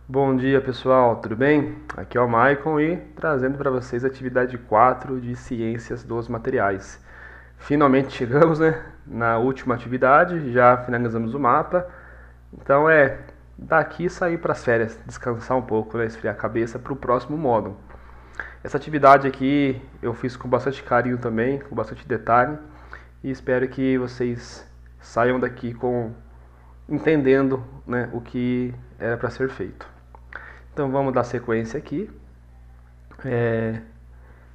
Bom dia pessoal, tudo bem? Aqui é o Maicon e trazendo para vocês a atividade 4 de Ciências dos Materiais. Finalmente chegamos, na última atividade, já finalizamos o mapa. Então daqui sair para as férias, descansar um pouco, esfriar a cabeça para o próximo módulo. Essa atividade aqui eu fiz com bastante carinho também, com bastante detalhe e espero que vocês saiam daqui entendendo, o que era para ser feito. Então vamos dar sequência aqui.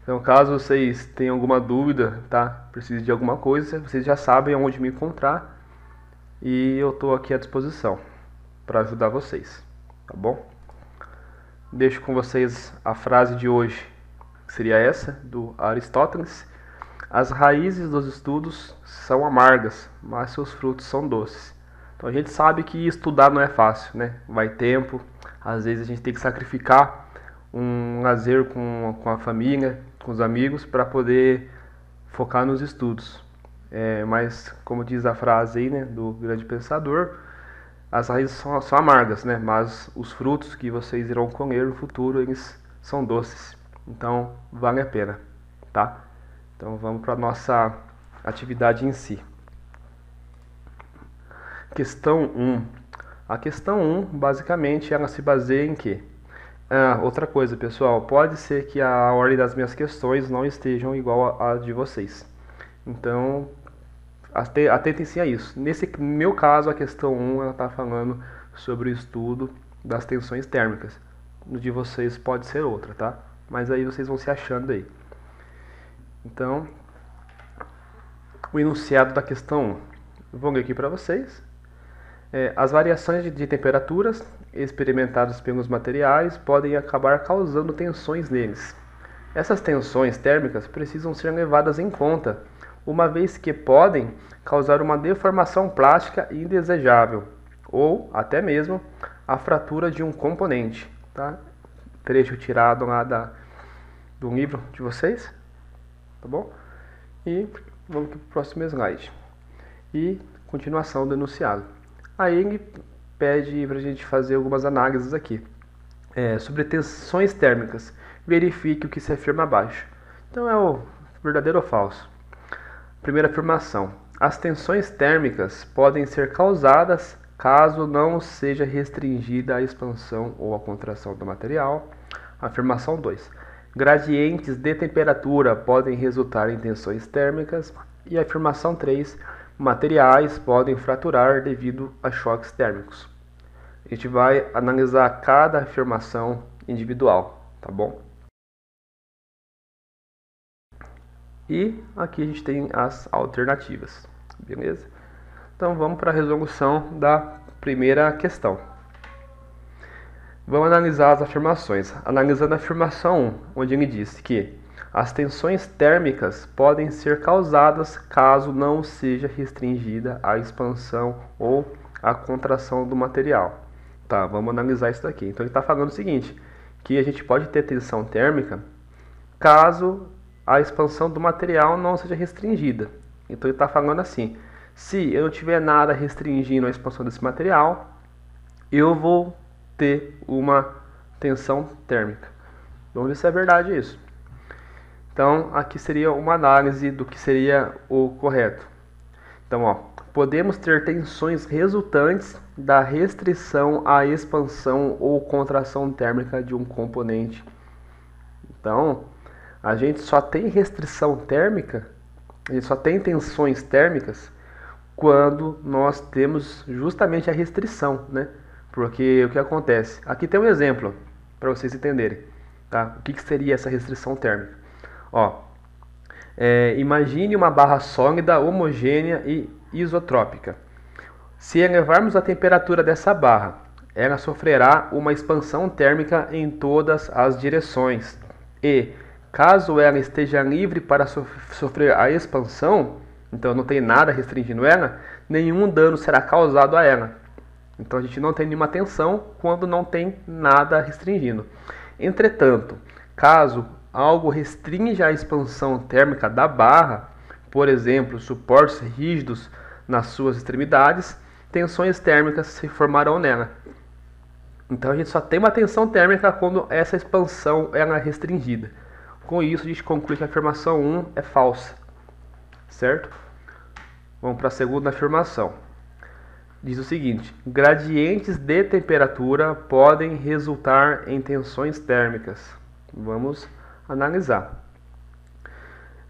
Então caso vocês tenham alguma dúvida, tá? Precisem de alguma coisa, vocês já sabem onde me encontrar e eu estou aqui à disposição para ajudar vocês, tá bom? Deixo com vocês a frase de hoje, que seria essa, do Aristóteles. As raízes dos estudos são amargas, mas seus frutos são doces. Então a gente sabe que estudar não é fácil, né? Vai tempo, às vezes a gente tem que sacrificar um lazer com a família, com os amigos, para poder focar nos estudos. Mas, como diz a frase aí, do grande pensador, as raízes são amargas, né? Mas os frutos que vocês irão colher no futuro, eles são doces. Então, vale a pena, tá? Então, vamos para a nossa atividade em si. Questão 1. A questão 1, basicamente, ela se baseia em quê? Outra coisa, pessoal, pode ser que a ordem das minhas questões não estejam igual à de vocês. Então, atentem-se a isso. Nesse meu caso, a questão 1 ela está falando sobre o estudo das tensões térmicas. No de vocês pode ser outra, tá? Mas aí vocês vão se achando aí. Então, o enunciado da questão 1. Vou ler aqui para vocês. As variações de temperaturas experimentadas pelos materiais podem acabar causando tensões neles. Essas tensões térmicas precisam ser levadas em conta, uma vez que podem causar uma deformação plástica indesejável, ou até mesmo a fratura de um componente. Tá? Trecho tirado lá do livro de vocês. Tá bom? E vamos para o próximo slide. E continuação do enunciado. Aí ele pede para a gente fazer algumas análises aqui. Sobre tensões térmicas, verifique o que se afirma abaixo. Então é o verdadeiro ou falso. Primeira afirmação. As tensões térmicas podem ser causadas caso não seja restringida a expansão ou a contração do material. Afirmação 2. Gradientes de temperatura podem resultar em tensões térmicas. E afirmação 3. Materiais podem fraturar devido a choques térmicos. A gente vai analisar cada afirmação individual, tá bom? E aqui a gente tem as alternativas, beleza? Então vamos para a resolução da primeira questão. Vamos analisar as afirmações. Analisando a afirmação 1, onde ele disse que as tensões térmicas podem ser causadas caso não seja restringida a expansão ou a contração do material. Tá, vamos analisar isso daqui. Então ele está falando o seguinte, que a gente pode ter tensão térmica caso a expansão do material não seja restringida. Então ele está falando assim, se eu não tiver nada restringindo a expansão desse material, eu vou ter uma tensão térmica. Vamos ver se é verdade isso. Então, aqui seria uma análise do que seria o correto. Então, podemos ter tensões resultantes da restrição à expansão ou contração térmica de um componente. Então, a gente só tem restrição térmica, a gente só tem tensões térmicas quando nós temos justamente a restrição, né? Porque o que acontece? Aqui tem um exemplo para vocês entenderem, tá? O que seria essa restrição térmica? Imagine uma barra sólida, homogênea e isotrópica. Se elevarmos a temperatura dessa barra, ela sofrerá uma expansão térmica em todas as direções. E, caso ela esteja livre para sofrer a expansão, então não tem nada restringindo ela, nenhum dano será causado a ela. Então a gente não tem nenhuma tensão quando não tem nada restringindo. Entretanto, caso algo restringe a expansão térmica da barra, por exemplo, suportes rígidos nas suas extremidades, tensões térmicas se formarão nela. Então a gente só tem uma tensão térmica quando essa expansão ela é restringida. Com isso a gente conclui que a afirmação 1 é falsa, certo? Vamos para a segunda afirmação. Diz o seguinte: gradientes de temperatura podem resultar em tensões térmicas. Vamos analisar.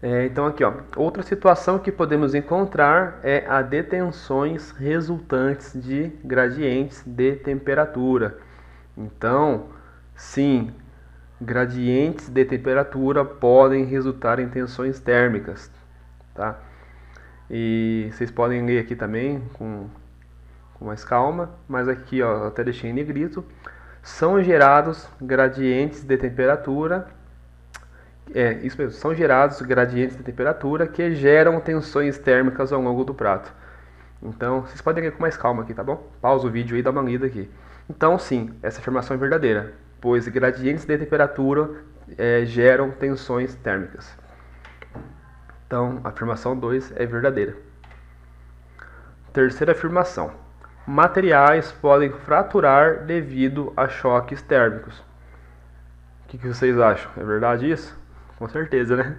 Então aqui, ó, outra situação que podemos encontrar é a de tensões resultantes de gradientes de temperatura. Então, sim, gradientes de temperatura podem resultar em tensões térmicas, tá? E vocês podem ler aqui também com mais calma, mas aqui, ó, eu até deixei em negrito. São gerados gradientes de temperatura. Isso mesmo, são gerados gradientes de temperatura que geram tensões térmicas ao longo do prato. Então, vocês podem ler com mais calma aqui, tá bom? Pausa o vídeo e dá uma lida aqui. Então, sim, essa afirmação é verdadeira, pois gradientes de temperatura geram tensões térmicas. Então, a afirmação 2 é verdadeira. Terceira afirmação: materiais podem fraturar devido a choques térmicos. O que vocês acham? É verdade isso? Com certeza, né?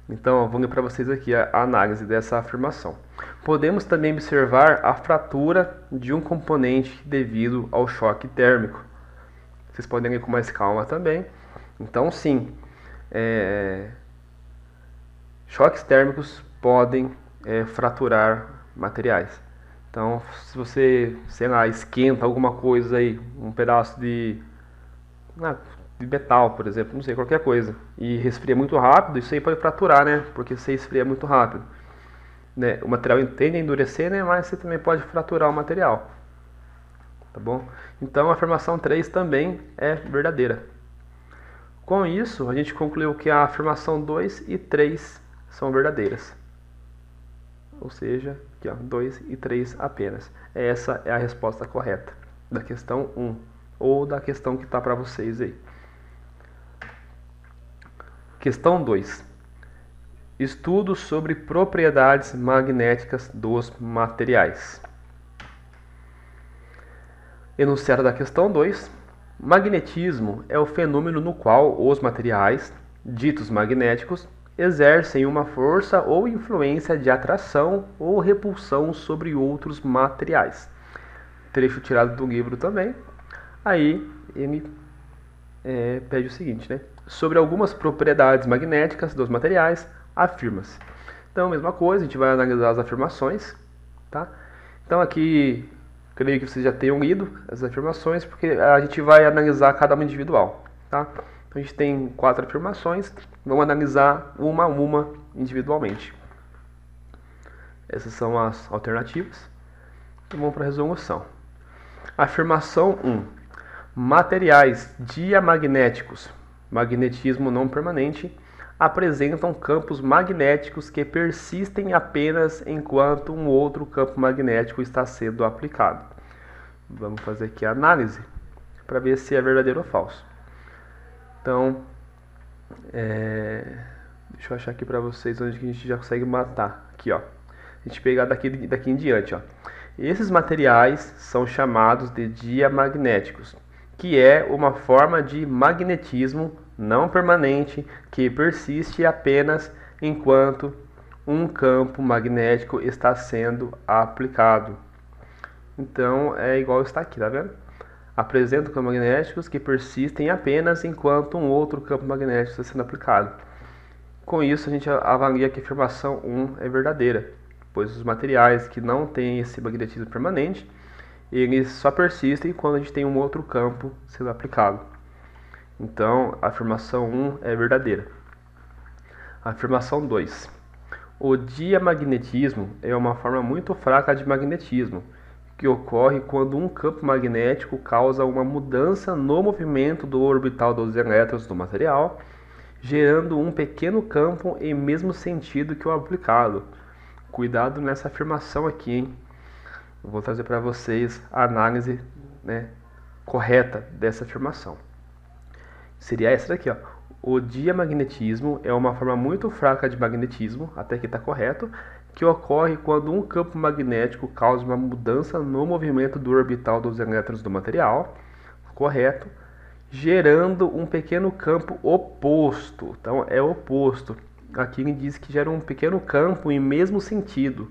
Então, vou ler para vocês aqui a análise dessa afirmação. Podemos também observar a fratura de um componente devido ao choque térmico. Vocês podem ler com mais calma também. Então, sim, choques térmicos podem fraturar materiais. Então, se você, sei lá, esquenta alguma coisa aí, um pedaço de metal, por exemplo, não sei, qualquer coisa, e resfria muito rápido, isso aí pode fraturar, né? Porque você esfria muito rápido, né? O material tende a endurecer, né? Mas você também pode fraturar o material, tá bom? Então, a afirmação 3 também é verdadeira. Com isso, a gente concluiu que a afirmação 2 e 3 são verdadeiras. Ou seja, aqui, ó, 2 e 3 apenas. Essa é a resposta correta da questão 1, ou da questão que está para vocês aí. Questão 2. Estudos sobre propriedades magnéticas dos materiais. Enunciado da questão 2. Magnetismo é o fenômeno no qual os materiais, ditos magnéticos, exercem uma força ou influência de atração ou repulsão sobre outros materiais. Trecho tirado do livro também. Aí ele pede o seguinte, né? Sobre algumas propriedades magnéticas dos materiais, afirma-se. Então, mesma coisa, a gente vai analisar as afirmações, tá? Então aqui, creio que vocês já tenham lido as afirmações, porque a gente vai analisar cada uma individual, tá? Então a gente tem 4 afirmações, vamos analisar uma a uma individualmente. Essas são as alternativas. Então vamos para a resolução. Afirmação 1. Materiais diamagnéticos, magnetismo não permanente, apresentam campos magnéticos que persistem apenas enquanto um outro campo magnético está sendo aplicado. Vamos fazer aqui a análise para ver se é verdadeiro ou falso. Então, deixa eu achar aqui para vocês onde que a gente já consegue matar. Aqui, ó. A gente pegar daqui em diante, ó. Esses materiais são chamados de diamagnéticos, que é uma forma de magnetismo não permanente que persiste apenas enquanto um campo magnético está sendo aplicado. Então, é igual está aqui, tá vendo? Apresentam campos magnéticos que persistem apenas enquanto um outro campo magnético está sendo aplicado. Com isso, a gente avalia que a afirmação 1 é verdadeira, pois os materiais que não têm esse magnetismo permanente, eles só persistem quando a gente tem um outro campo sendo aplicado. Então, a afirmação 1 é verdadeira. A afirmação 2. O diamagnetismo é uma forma muito fraca de magnetismo, que ocorre quando um campo magnético causa uma mudança no movimento do orbital dos elétrons do material, gerando um pequeno campo em mesmo sentido que o aplicado. Cuidado nessa afirmação aqui, hein? Eu vou trazer para vocês a análise, né, correta dessa afirmação. Seria essa daqui, ó. O diamagnetismo é uma forma muito fraca de magnetismo, até aqui está correto, que ocorre quando um campo magnético causa uma mudança no movimento do orbital dos elétrons do material, correto, gerando um pequeno campo oposto. Então é oposto. Aqui ele diz que gera um pequeno campo em mesmo sentido.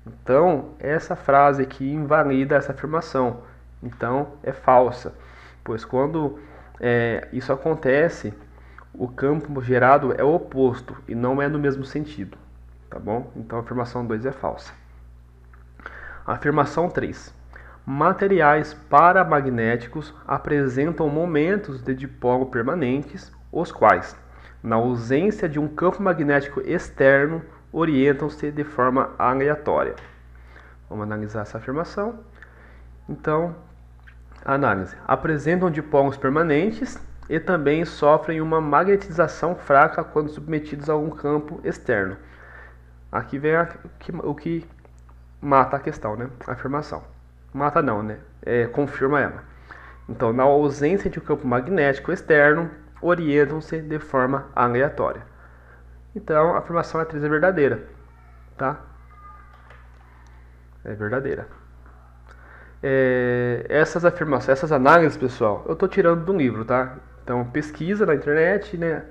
Então essa frase aqui invalida essa afirmação. Então é falsa, pois quando isso acontece, o campo gerado é o oposto e não é no mesmo sentido, tá bom? Então a afirmação 2 é falsa. Afirmação 3. Materiais paramagnéticos apresentam momentos de dipolo permanentes, os quais, na ausência de um campo magnético externo, orientam-se de forma aleatória. Vamos analisar essa afirmação. Então, análise. Apresentam dipolos permanentes e também sofrem uma magnetização fraca quando submetidos a algum campo externo. Aqui vem o que mata a questão, né? A afirmação. Mata não, né? Confirma ela. Então, na ausência de um campo magnético externo, orientam-se de forma aleatória. Então, a afirmação 3 é verdadeira, tá? É verdadeira. Essas afirmações, essas análises, pessoal, eu estou tirando de um livro, tá? Então, pesquisa na internet, né?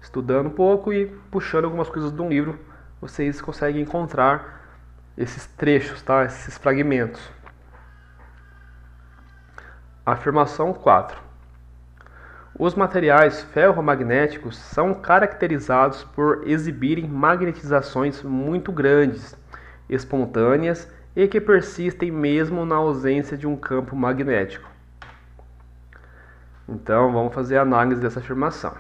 Estudando um pouco e puxando algumas coisas de um livro, vocês conseguem encontrar esses trechos, tá? Esses fragmentos. Afirmação 4. Os materiais ferromagnéticos são caracterizados por exibirem magnetizações muito grandes, espontâneas e que persistem mesmo na ausência de um campo magnético. Então, vamos fazer a análise dessa afirmação.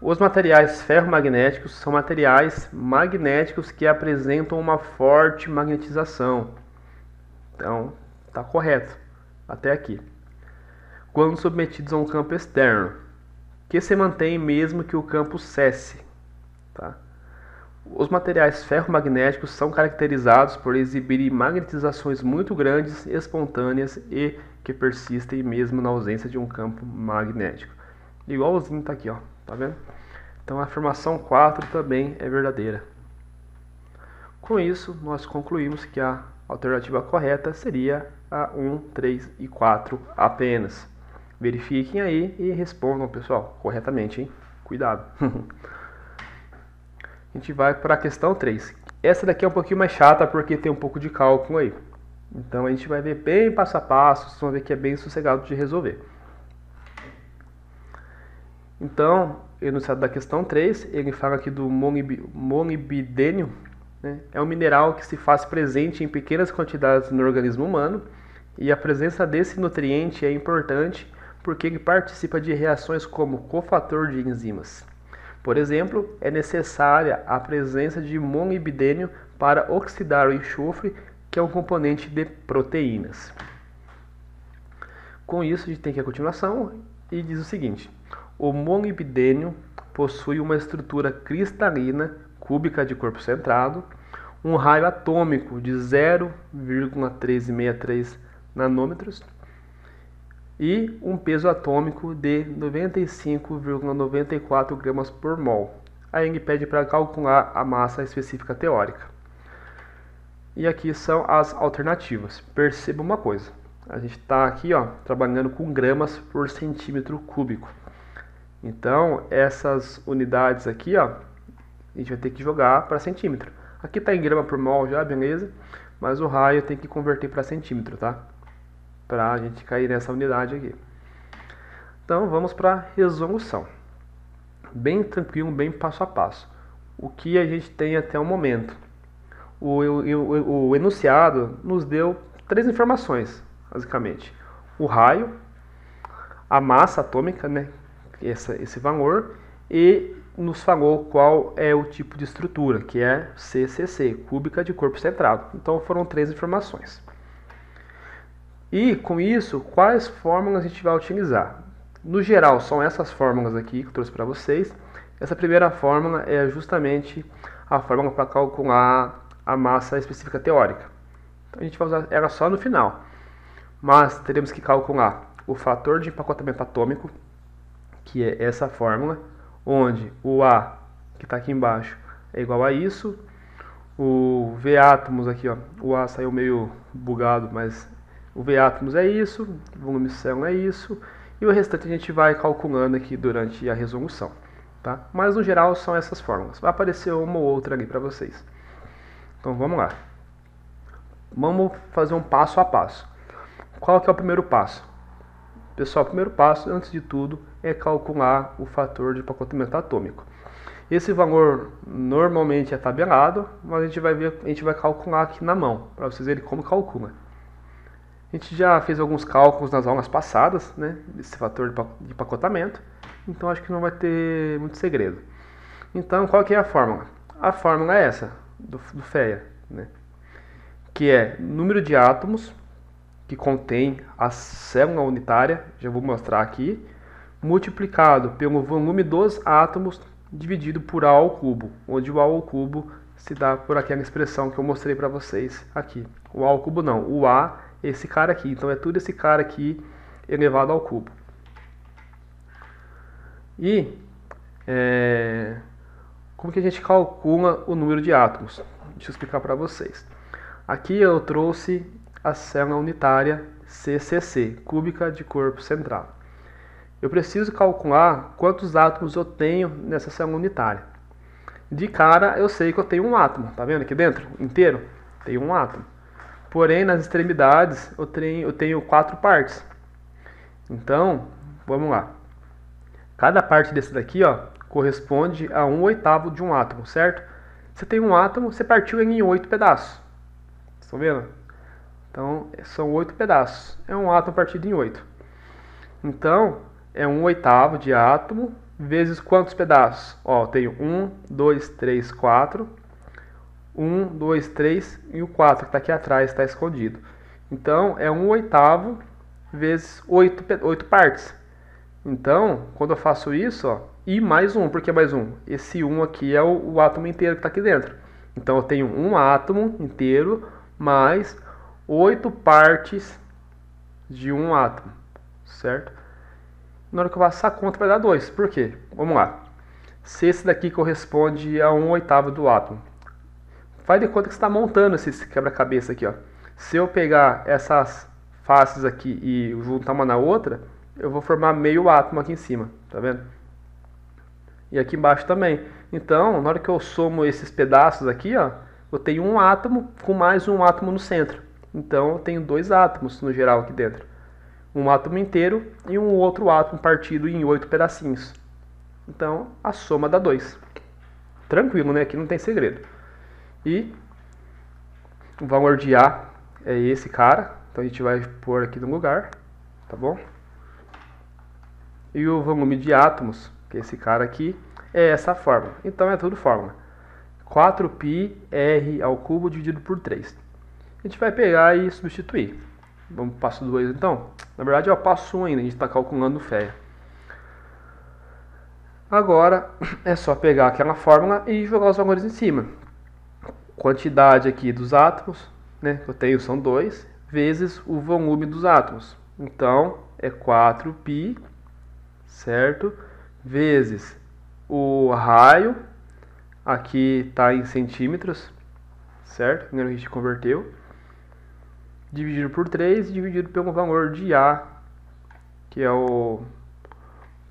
Os materiais ferromagnéticos são materiais magnéticos que apresentam uma forte magnetização. Então, está correto até aqui. Quando submetidos a um campo externo, que se mantém mesmo que o campo cesse. Tá? Os materiais ferromagnéticos são caracterizados por exibirem magnetizações muito grandes, espontâneas e que persistem mesmo na ausência de um campo magnético. Igualzinho está aqui, ó, tá vendo? Então a afirmação 4 também é verdadeira. Com isso, nós concluímos que a alternativa correta seria a 1, 3 e 4 apenas. Verifiquem aí e respondam, pessoal, corretamente, hein? Cuidado. A gente vai para a questão 3. Essa daqui é um pouquinho mais chata porque tem um pouco de cálculo aí. Então a gente vai ver bem passo a passo, vocês vão ver que é bem sossegado de resolver. Então, o enunciado da questão 3, ele fala aqui do molibdênio, né? É um mineral que se faz presente em pequenas quantidades no organismo humano e a presença desse nutriente é importante porque ele participa de reações como cofator de enzimas. Por exemplo, é necessária a presença de molibdênio para oxidar o enxofre, que é um componente de proteínas. Com isso, a gente tem aqui a continuação e diz o seguinte: o molibdênio possui uma estrutura cristalina cúbica de corpo centrado, um raio atômico de 0,1363 nanômetros e um peso atômico de 95,94 gramas por mol. Aí ele pede para calcular a massa específica teórica. E aqui são as alternativas. Perceba uma coisa, a gente está aqui, ó, trabalhando com gramas por centímetro cúbico. Então essas unidades aqui, ó, a gente vai ter que jogar para centímetro. Aqui está em grama por mol já, beleza? Mas o raio tem que converter para centímetro, tá? Para a gente cair nessa unidade aqui. Então vamos para a resolução. Bem tranquilo, bem passo a passo. O que a gente tem até o momento? O enunciado nos deu 3 informações, basicamente. O raio, a massa atômica, né? Esse valor, e nos falou qual é o tipo de estrutura, que é CCC, cúbica de corpo centrado. Então foram 3 informações. E com isso, quais fórmulas a gente vai utilizar? No geral, são essas fórmulas aqui que eu trouxe para vocês. Essa primeira fórmula é justamente a fórmula para calcular a massa específica teórica. Então, a gente vai usar ela só no final. Mas teremos que calcular o fator de empacotamento atômico, que é essa fórmula, onde o A, que está aqui embaixo, é igual a isso. O V átomos aqui, ó, o A saiu meio bugado, mas O V átomos é isso, o volume célula é isso, e o restante a gente vai calculando aqui durante a resolução. Tá? Mas no geral são essas fórmulas. Vai aparecer uma ou outra ali para vocês. Então vamos lá. Vamos fazer um passo a passo. Qual que é o primeiro passo? Pessoal, o primeiro passo, antes de tudo, é calcular o fator de empacotamento atômico. Esse valor normalmente é tabelado, mas a gente vai calcular aqui na mão, para vocês verem como calcula. A gente já fez alguns cálculos nas aulas passadas, né, desse fator de empacotamento, então acho que não vai ter muito segredo. Então, qual que é a fórmula? A fórmula é essa, do FEA, né, que é número de átomos que contém a célula unitária, já vou mostrar aqui, multiplicado pelo volume dos átomos dividido por A ao cubo, onde o A ao cubo se dá por aquela expressão que eu mostrei para vocês aqui. O A ao cubo não, o A é esse cara aqui, então é tudo esse cara aqui elevado ao cubo. E como que a gente calcula o número de átomos? Deixa eu explicar para vocês. Aqui eu trouxe a célula unitária CCC, cúbica de corpo central. Eu preciso calcular quantos átomos eu tenho nessa célula unitária. De cara, eu sei que eu tenho um átomo, tá vendo aqui dentro? Inteiro, tenho um átomo. Porém, nas extremidades, eu tenho 4 partes. Então, vamos lá. Cada parte desse daqui, ó, corresponde a 1/8 de um átomo, certo? Você tem um átomo, você partiu ele em 8 pedaços. Estão vendo? Então, são 8 pedaços. É um átomo partido em 8. Então, é 1/8 de átomo, vezes quantos pedaços? Ó, eu tenho 1, 2, 3, 4. 1, 2, 3 e o 4 que está aqui atrás, está escondido. Então, é 1/8 vezes 8 partes. Então, quando eu faço isso, ó, e mais 1, por que mais 1? Esse 1 aqui é o átomo inteiro que está aqui dentro. Então, eu tenho um átomo inteiro mais 8 partes de um átomo, certo? Na hora que eu faço essa conta vai dar 2. Por quê? Vamos lá. Se esse daqui corresponde a 1/8 do átomo, faz de conta que você está montando esse quebra-cabeça aqui, ó. Se eu pegar essas faces aqui e juntar uma na outra, eu vou formar meio átomo aqui em cima, tá vendo? E aqui embaixo também. Então, na hora que eu somo esses pedaços aqui, ó, eu tenho um átomo com mais um átomo no centro. Então, eu tenho 2 átomos no geral aqui dentro. Um átomo inteiro e um outro átomo partido em 8 pedacinhos. Então, a soma dá 2. Tranquilo, né? Aqui não tem segredo. E o valor de A é esse cara. Então, a gente vai pôr aqui no lugar. Tá bom? E o volume de átomos, que é esse cara aqui, é essa fórmula. Então, é tudo fórmula. 4πr ao cubo dividido por 3. A gente vai pegar e substituir. Vamos para o passo 2 então? Na verdade é o passo 1 ainda, a gente está calculando o FEA. Agora é só pegar aquela fórmula e jogar os valores em cima. Quantidade aqui dos átomos, né, que eu tenho são 2, vezes o volume dos átomos. Então é 4π, certo? Vezes o raio, aqui está em centímetros, certo? A gente converteu. Dividido por 3 e dividido pelo valor de A, que é o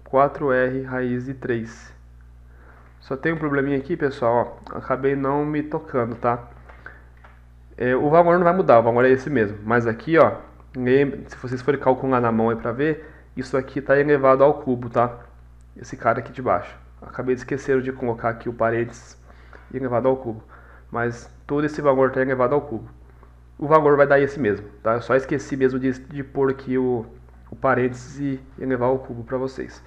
4R raiz de 3. Só tem um probleminha aqui, pessoal, ó, acabei não me tocando, tá? O valor não vai mudar, o valor é esse mesmo. Mas aqui, ó, se vocês forem calcular na mão aí pra ver, isso aqui está elevado ao cubo, tá? Esse cara aqui de baixo. Acabei de esquecer de colocar aqui o parênteses e elevado ao cubo. Mas todo esse valor está elevado ao cubo. O valor vai dar esse mesmo, tá? Eu só esqueci mesmo de pôr aqui o parênteses e elevar ao cubo para vocês.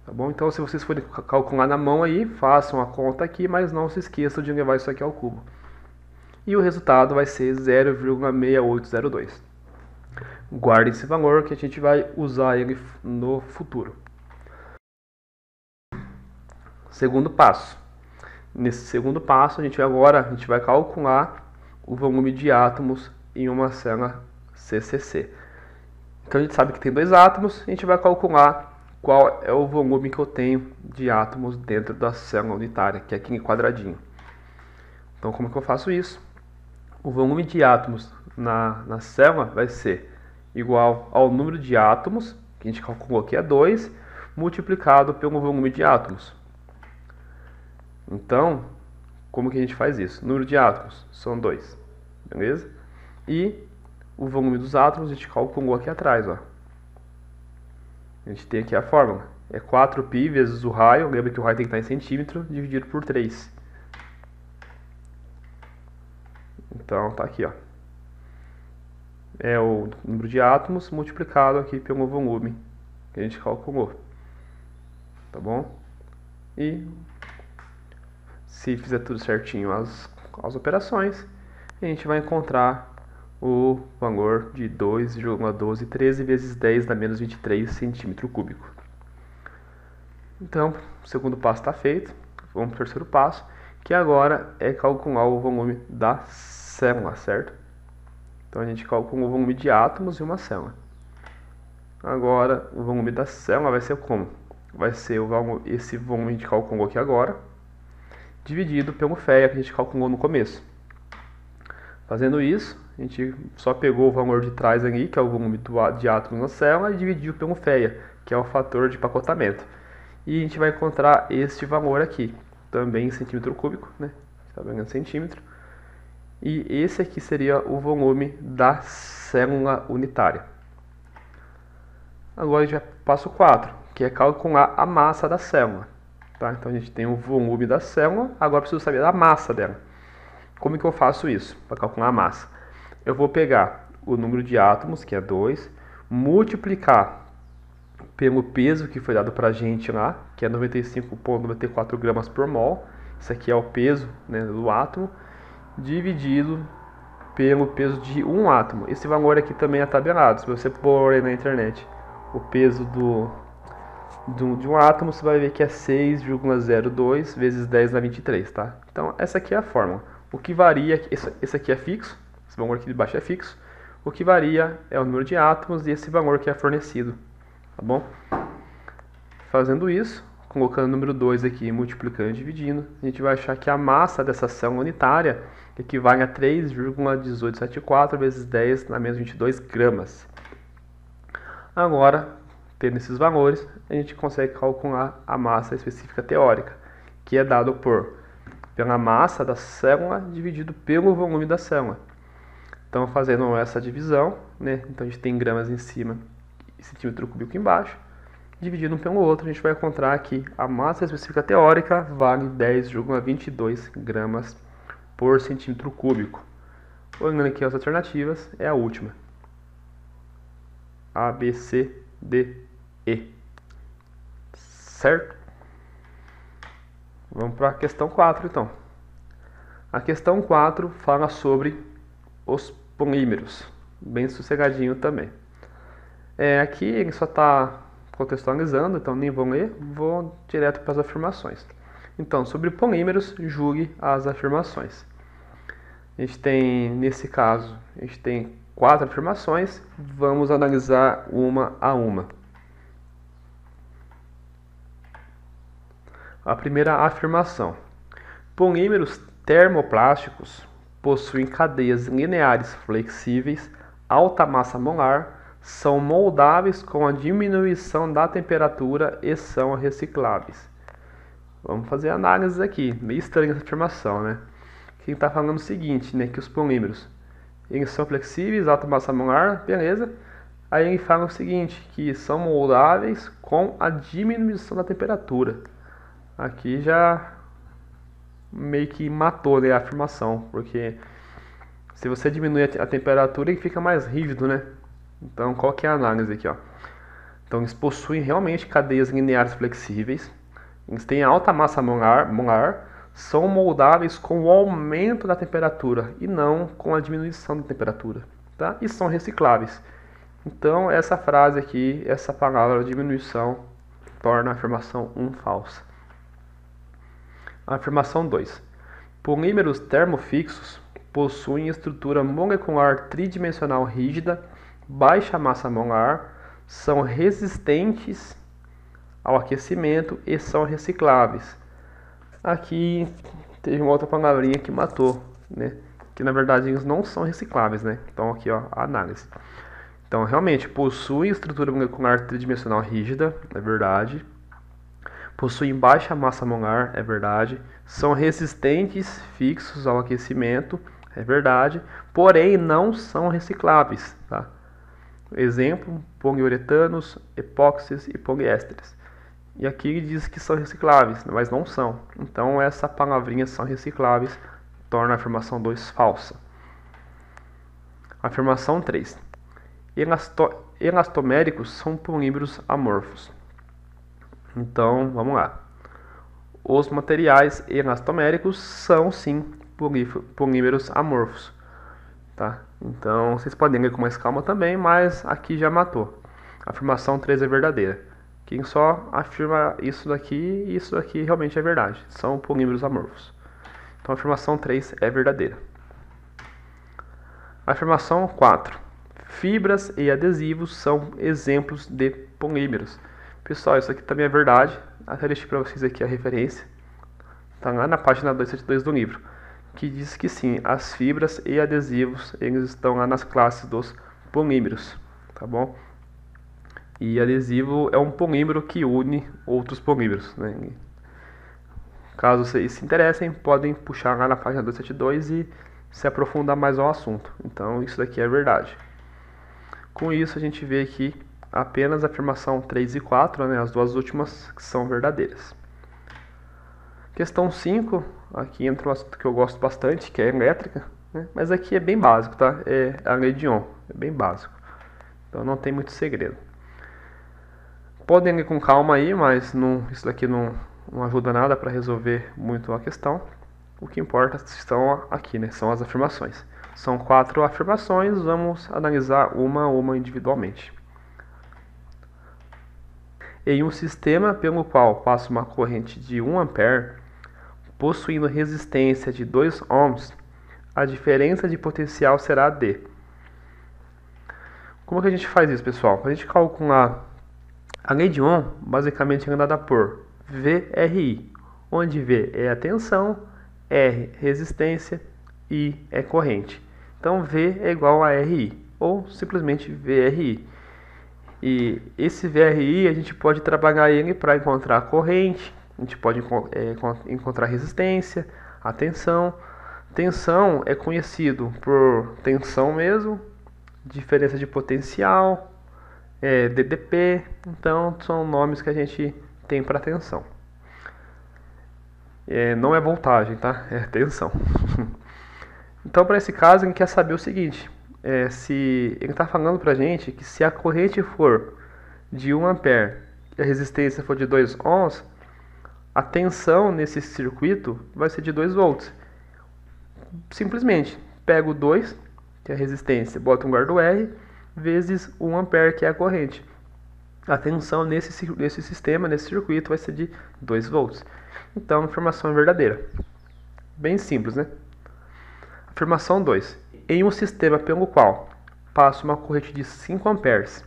Tá bom? Então, se vocês forem calcular na mão aí, façam a conta aqui, mas não se esqueçam de levar isso aqui ao cubo. E o resultado vai ser 0,6802. Guardem esse valor que a gente vai usar ele no futuro. Segundo passo. Nesse segundo passo, a gente vai calcular o volume de átomos em uma célula CCC. Então a gente sabe que tem 2 átomos, a gente vai calcular qual é o volume que eu tenho de átomos dentro da célula unitária, que é aqui em quadradinho. Então como que eu faço isso? O volume de átomos na célula vai ser igual ao número de átomos, que a gente calculou que é 2, multiplicado pelo volume de átomos. Então, como que a gente faz isso? Número de átomos são 2, beleza? E o volume dos átomos a gente calculou aqui atrás, ó. A gente tem aqui a fórmula. É 4π vezes o raio, lembra que o raio tem que estar em centímetro, dividido por 3. Então, tá aqui, ó. É o número de átomos multiplicado aqui pelo volume que a gente calculou. Tá bom? E se fizer tudo certinho as operações, a gente vai encontrar o valor de 2,1213 vezes 10 na menos 23 centímetro cúbico. Então, o segundo passo está feito. Vamos para o terceiro passo, que agora é calcular o volume da célula, certo? Então a gente calcula o volume de átomos em uma célula. Agora, o volume da célula vai ser como? Vai ser esse volume que a gente calculou aqui agora, dividido pelo FEA que a gente calculou no começo. Fazendo isso, a gente só pegou o valor de trás ali, que é o volume de átomos na célula, e dividiu pelo FEA, que é o fator de empacotamento. E a gente vai encontrar este valor aqui, também em centímetro cúbico, né? Está vendo em centímetro. E esse aqui seria o volume da célula unitária. Agora a gente vai para o passo 4, que é calcular a massa da célula. Tá? Então a gente tem o volume da célula, agora preciso saber a massa dela. Como que eu faço isso para calcular a massa? Eu vou pegar o número de átomos, que é 2, multiplicar pelo peso que foi dado para a gente lá, que é 95,94 gramas por mol. Isso aqui é o peso, né, do átomo, dividido pelo peso de um átomo. Esse valor aqui também é tabelado. Se você pôr aí na internet o peso de um átomo, você vai ver que é 6,02 vezes 10 na 23, tá? Então, essa aqui é a fórmula. O que varia, esse aqui é fixo, esse valor aqui de baixo é fixo. O que varia é o número de átomos e esse valor que é fornecido, tá bom? Fazendo isso, colocando o número 2 aqui, multiplicando e dividindo, a gente vai achar que a massa dessa célula unitária equivale a 3,1874 vezes 10 na menos 22 gramas. Agora, tendo esses valores, a gente consegue calcular a massa específica teórica, que é dado pela massa da célula dividido pelo volume da célula. Então, fazendo essa divisão, né? Então a gente tem gramas em cima e centímetro cúbico embaixo, dividindo um pelo outro, a gente vai encontrar que a massa específica teórica vale 10,22 gramas por centímetro cúbico. Olhando aqui as alternativas, é a última. A, B, C, D, E. Certo? Vamos para a questão 4, então. A questão 4 fala sobre os polímeros. Bem sossegadinho também. Aqui ele só está contextualizando, então nem vou ler, vou direto para as afirmações. Então, sobre polímeros, julgue as afirmações. A gente tem, nesse caso, a gente tem 4 afirmações, vamos analisar uma a uma. A primeira afirmação: polímeros termoplásticos possuem cadeias lineares flexíveis, alta massa molar, são moldáveis com a diminuição da temperatura e são recicláveis. Vamos fazer análises aqui. Meio estranha essa afirmação, né? Quem está falando o seguinte, né? Que os polímeros eles são flexíveis, alta massa molar, beleza. Aí ele fala o seguinte, que são moldáveis com a diminuição da temperatura. Aqui já meio que matou, né, a afirmação, porque se você diminui a temperatura, ele fica mais rígido, né? Então, qual que é a análise aqui, ó? Então, eles possuem realmente cadeias lineares flexíveis, eles têm alta massa molar, são moldáveis com o aumento da temperatura e não com a diminuição da temperatura, tá? E são recicláveis. Então, essa frase aqui, essa palavra diminuição, torna a afirmação 1 falsa. A afirmação 2. Polímeros termofixos possuem estrutura molecular tridimensional rígida, baixa massa molar, são resistentes ao aquecimento e são recicláveis. Aqui teve uma outra palavrinha que matou, né? que na verdade eles não são recicláveis, né? Então aqui, ó, a análise. Então, realmente, possuem estrutura molecular tridimensional rígida, é verdade. Possuem baixa massa molar, é verdade. São resistentes, fixos ao aquecimento, é verdade. Porém, não são recicláveis, tá? Exemplo, poliuretanos, epóxis e poliésteres. E aqui ele diz que são recicláveis, mas não são. Então, essa palavrinha são recicláveis torna a afirmação 2 falsa. Afirmação 3. Elastoméricos são polímeros amorfos. Então, vamos lá. Os materiais elastoméricos são, sim, polímeros amorfos. Tá? Então, vocês podem ler com mais calma também, mas aqui já matou. A afirmação 3 é verdadeira. Quem só afirma isso daqui e isso daqui realmente é verdade. São polímeros amorfos. Então, a afirmação 3 é verdadeira. Afirmação 4. Fibras e adesivos são exemplos de polímeros. Pessoal, isso aqui também é verdade. Até deixei para vocês aqui a referência. Está lá na página 272 do livro. Que diz que sim, as fibras e adesivos eles estão lá nas classes dos polímeros. Tá bom? E adesivo é um polímero que une outros polímeros, né? Caso vocês se interessem, podem puxar lá na página 272 e se aprofundar mais ao assunto. Então, isso daqui é verdade. Com isso, a gente vê aqui apenas a afirmação 3 e 4, né, as duas últimas, que são verdadeiras. Questão 5, aqui entra um assunto que eu gosto bastante, que é elétrica, né, mas aqui é bem básico, tá? É a lei de Ohm, é bem básico. Então, não tem muito segredo. Podem ler com calma aí, mas isso daqui não ajuda nada para resolver muito a questão. O que importa estão aqui, né? São as afirmações. São 4 afirmações, vamos analisar uma a uma individualmente. Em um sistema pelo qual passa uma corrente de 1 ampere, possuindo resistência de 2 ohms, a diferença de potencial será D. Como que a gente faz isso, pessoal? Para a gente calcular a lei de Ohm, basicamente é dada por VRI, onde V é a tensão, R resistência, I é corrente. Então V é igual a RI, ou simplesmente VRI. E esse VRI a gente pode trabalhar ele para encontrar a corrente, a gente pode encontrar a resistência, a tensão. Tensão é conhecido por tensão mesmo, diferença de potencial, DDP, então são nomes que a gente tem para tensão. Não é voltagem, tá? É tensão. Então, para esse caso, a gente quer saber o seguinte: se ele está falando para a gente que se a corrente for de 1 ampere e a resistência for de 2 ohms, a tensão nesse circuito vai ser de 2 volts. Simplesmente pego 2, que é a resistência, boto um guarda R, vezes 1 ampere, que é a corrente. A tensão nesse sistema, nesse circuito, vai ser de 2 volts. Então, a informação é verdadeira. Bem simples, né? Afirmação 2. Em um sistema pelo qual passa uma corrente de 5 amperes,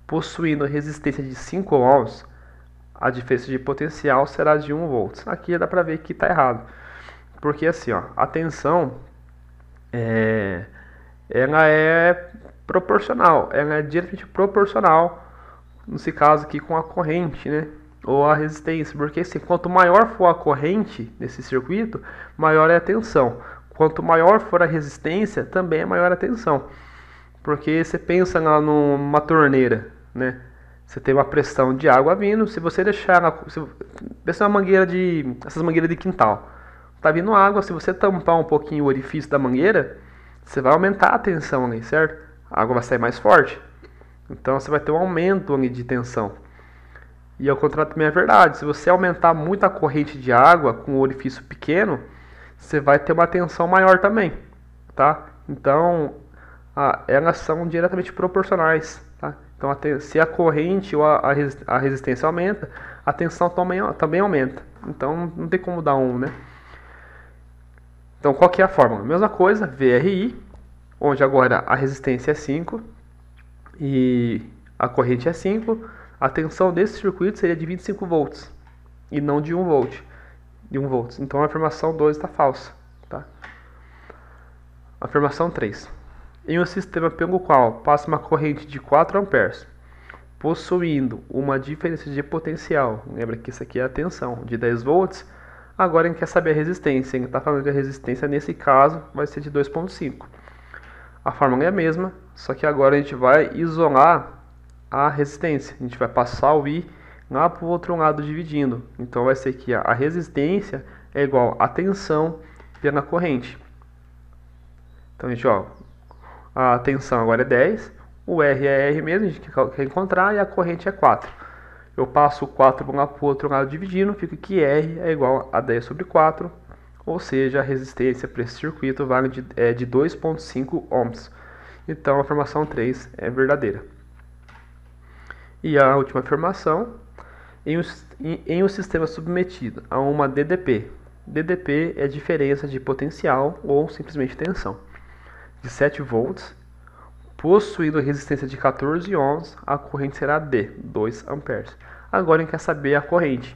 possuindo resistência de 5 ohms, a diferença de potencial será de 1 volts. Aqui dá para ver que está errado. Porque assim, ó, a tensão ela é proporcional, ela é diretamente proporcional, nesse caso aqui, com a corrente, né? Ou a resistência, porque assim, quanto maior for a corrente nesse circuito, maior é a tensão. Quanto maior for a resistência, também é maior a tensão. Porque você pensa lá numa torneira, né? Você tem uma pressão de água vindo, se você deixar, pensa uma mangueira essas mangueiras de quintal. Tá vindo água, se você tampar um pouquinho o orifício da mangueira, você vai aumentar a tensão ali, certo? A água vai sair mais forte. Então você vai ter um aumento ali de tensão. E ao contrário também é verdade. Se você aumentar muito a corrente de água com o orifício pequeno, você vai ter uma tensão maior também, tá? Então, elas são diretamente proporcionais, tá? Então, se a corrente ou a resistência aumenta, a tensão também aumenta. Então, não tem como dar né? Então, qual que é a fórmula? Mesma coisa, VRI, onde agora a resistência é 5 e a corrente é 5. A tensão desse circuito seria de 25 volts e não de 1 volt. Então a afirmação 2 está falsa. Tá? Afirmação 3. Em um sistema pelo qual passa uma corrente de 4 amperes, possuindo uma diferença de potencial, lembra que isso aqui é a tensão, de 10 volts, agora a gente quer saber a resistência. A gente está falando que a resistência nesse caso vai ser de 2,5. A fórmula é a mesma, só que agora a gente vai isolar a resistência. A gente vai passar o I lá para o outro lado dividindo. Então vai ser que a resistência é igual a tensão pela corrente. Então a gente, a tensão agora é 10, o R é R mesmo, a gente quer encontrar, e a corrente é 4. Eu passo o 4 lá para o outro lado dividindo, fica que R é igual a 10 sobre 4, ou seja, a resistência para esse circuito vale de 2,5 ohms. Então a afirmação 3 é verdadeira. E a última afirmação, em um sistema submetido a uma DDP. DDP é diferença de potencial ou simplesmente tensão. De 7 volts, possuindo resistência de 14 ohms, a corrente será D, 2 amperes. Agora a gente quer saber a corrente.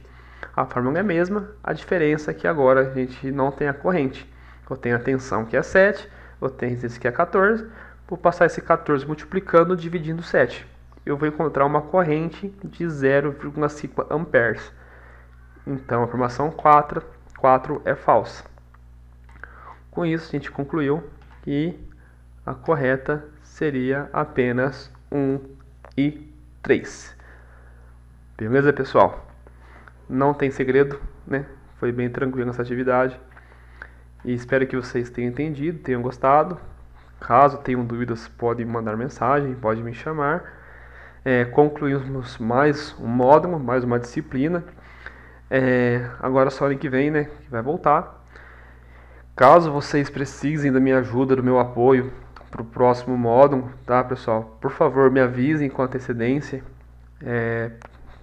A fórmula é a mesma, a diferença é que agora a gente não tem a corrente. Eu tenho a tensão que é 7, eu tenho a resistência que é 14, vou passar esse 14 multiplicando, dividindo 7. Eu vou encontrar uma corrente de 0,5 amperes. Então a afirmação 4 é falsa. Com isso a gente concluiu que a correta seria apenas 1 e 3. Beleza, pessoal? Não tem segredo, né? Foi bem tranquilo essa atividade. E espero que vocês tenham entendido, tenham gostado. Caso tenham dúvidas, podem mandar mensagem, pode me chamar. Concluímos mais um módulo, mais uma disciplina. Agora só ano que vem, né? Que vai voltar. Caso vocês precisem da minha ajuda, do meu apoio para o próximo módulo, tá, pessoal? Por favor, me avisem com antecedência.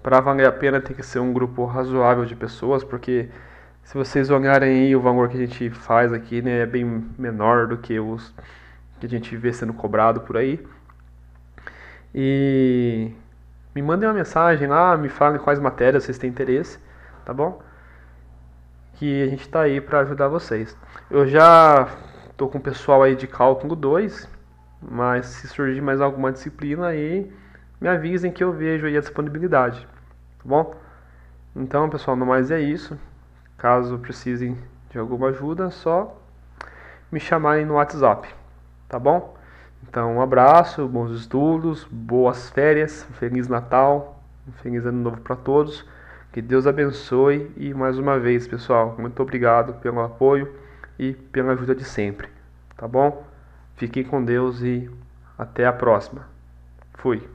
Para valer a pena tem que ser um grupo razoável de pessoas, porque se vocês olharem aí o valor que a gente faz aqui, né, é bem menor do que os que a gente vê sendo cobrado por aí. E me mandem uma mensagem lá, me falem quais matérias vocês têm interesse, tá bom? Que a gente está aí para ajudar vocês. Eu já estou com o pessoal aí de cálculo 2, mas se surgir mais alguma disciplina aí, me avisem que eu vejo aí a disponibilidade, tá bom? Então, pessoal, no mais é isso. Caso precisem de alguma ajuda, só me chamarem no WhatsApp, tá bom? Então, um abraço, bons estudos, boas férias, Feliz Natal, um Feliz Ano Novo para todos. Que Deus abençoe e, mais uma vez, pessoal, muito obrigado pelo apoio e pela ajuda de sempre, tá bom? Fiquem com Deus e até a próxima. Fui.